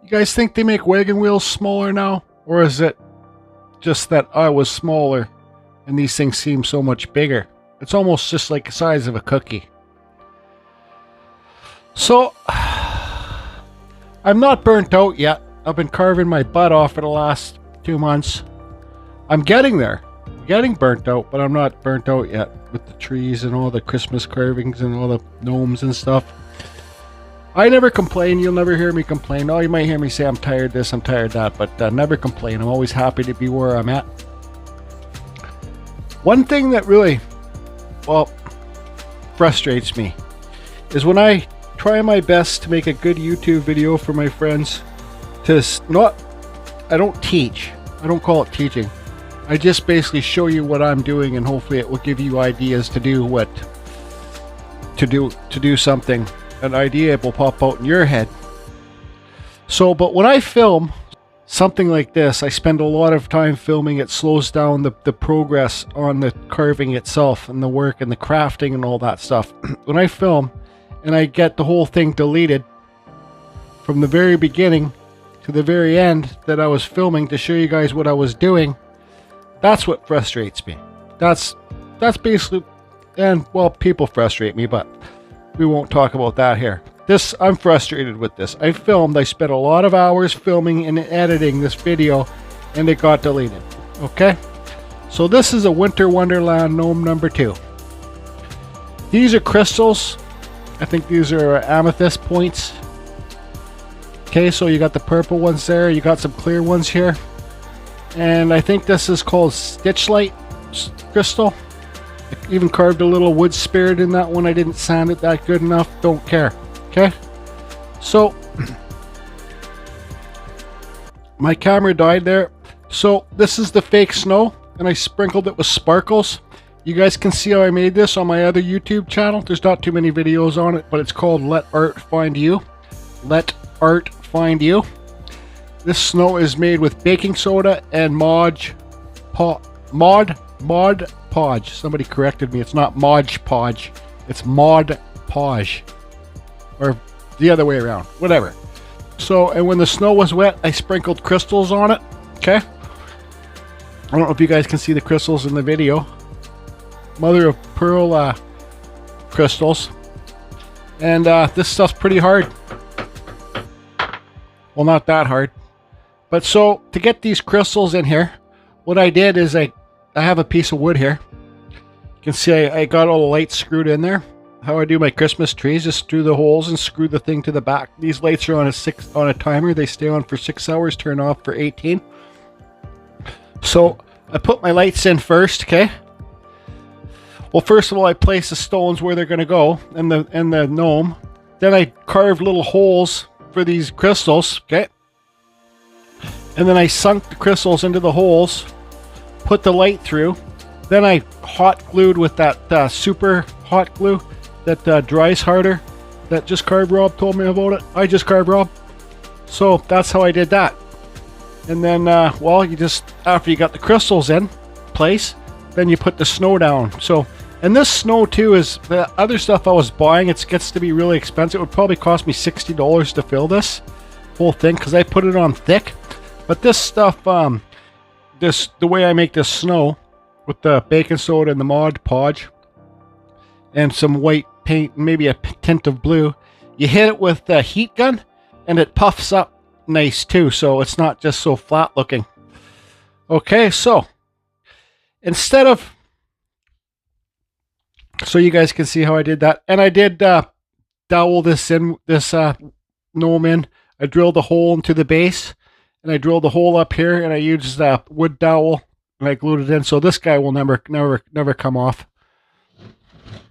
You guys think they make wagon wheels smaller now? Or is it just that I was smaller and these things seem so much bigger? It's almost just like the size of a cookie. So, I'm not burnt out yet. I've been carving my butt off for the last 2 months. I'm getting there. I'm getting burnt out, but I'm not burnt out yet with the trees and all the Christmas carvings and all the gnomes and stuff. I never complain. You'll never hear me complain. Oh, you might hear me say I'm tired this, I'm tired that, but never complain. I'm always happy to be where I'm at. One thing that really, well, frustrates me is when I try my best to make a good YouTube video for my friends. I don't teach. I don't call it teaching. I just basically show you what I'm doing, and hopefully it will give you ideas to do something. An idea will pop out in your head. So, but when I film something like this, I spend a lot of time filming. It slows down the progress on the carving itself and the work and the crafting and all that stuff. When I film and I get the whole thing deleted from the very beginning to the very end that I was filming to show you guys what I was doing, that's what frustrates me. That's basically, and well, people frustrate me, but we won't talk about that here. I'm frustrated with this. I spent a lot of hours filming and editing this video, and it got deleted. Okay? So this is a Winter Wonderland gnome number 2. These are crystals. I think these are amethyst points. Okay, so you got the purple ones there. You got some clear ones here. And I think this is called Stitchlight crystal. I even carved a little wood spirit in that one. I didn't sand it that good enough. Don't care. Okay? So, my camera died there. So, this is the fake snow, and I sprinkled it with sparkles. You guys can see how I made this on my other YouTube channel. There's not too many videos on it, but it's called Let Art Find You. Let Art Find You. This snow is made with baking soda and Mod Podge. Somebody corrected me. It's not Mod Podge. It's Mod Podge. Or the other way around. Whatever. So, and when the snow was wet, I sprinkled crystals on it. Okay? I don't know if you guys can see the crystals in the video. Mother of pearl crystals. And this stuff's pretty hard. Well, not that hard. But so, to get these crystals in here, what I did is I have a piece of wood here. You can see I got all the lights screwed in there. How I do my Christmas trees, just screw the holes and screw the thing to the back. These lights are on a timer. They stay on for 6 hours, turn off for 18. So, I put my lights in first, okay? Well, first of all, I place the stones where they're going to go, and the gnome. Then I carved little holes for these crystals, okay? And then I sunk the crystals into the holes, put the light through. Then I hot glued with that super hot glue that dries harder. That Just Carve Rob told me about it. I Just Carve Rob. So that's how I did that. And then, well, you just, after you got the crystals in place, then you put the snow down. So, and this snow too is, the other stuff I was buying, it gets to be really expensive. It would probably cost me $60 to fill this whole thing because I put it on thick. But this stuff, the way I make this snow with the baking soda and the Mod Podge and some white paint, maybe a tint of blue, you hit it with the heat gun and it puffs up nice too, so it's not just so flat looking. Okay, so instead of, so you guys can see how I did that, and I did dowel this gnome in. I drilled a hole into the base, and I drilled a hole up here, and I used that wood dowel, and I glued it in. So this guy will never come off,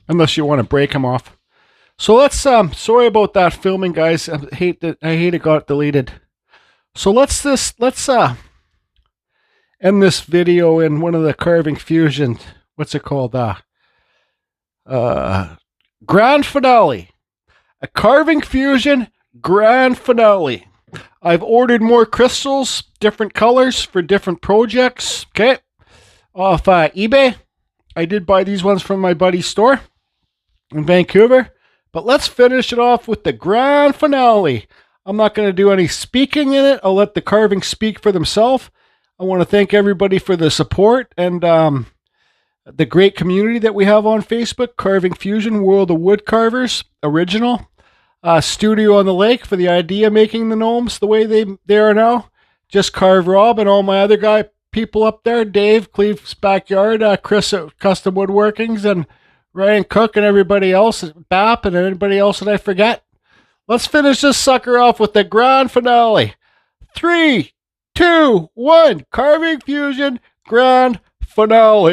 unless you want to break him off. So let's sorry about that filming, guys. I hate it got deleted. So let's end this video in one of the carving fusion. What's it called? Grand finale. A carving fusion grand finale. I've ordered more crystals, different colors for different projects. Okay, off eBay. I did buy these ones from my buddy's store in Vancouver. But let's finish it off with the grand finale. I'm not going to do any speaking in it. I'll let the carvings speak for themselves. I want to thank everybody for the support and the great community that we have on Facebook, Carving Fusion, World of Wood Carvers, original. Studio on the Lake for the idea making the gnomes the way they are now. Just Carve Rob and all my other people up there, Dave, Cleve's Backyard, Chris at Custom Woodworkings, and Ryan Cook and everybody else, BAP and anybody else that I forget. Let's finish this sucker off with the grand finale. 3, 2, 1, Carving Fusion grand finale.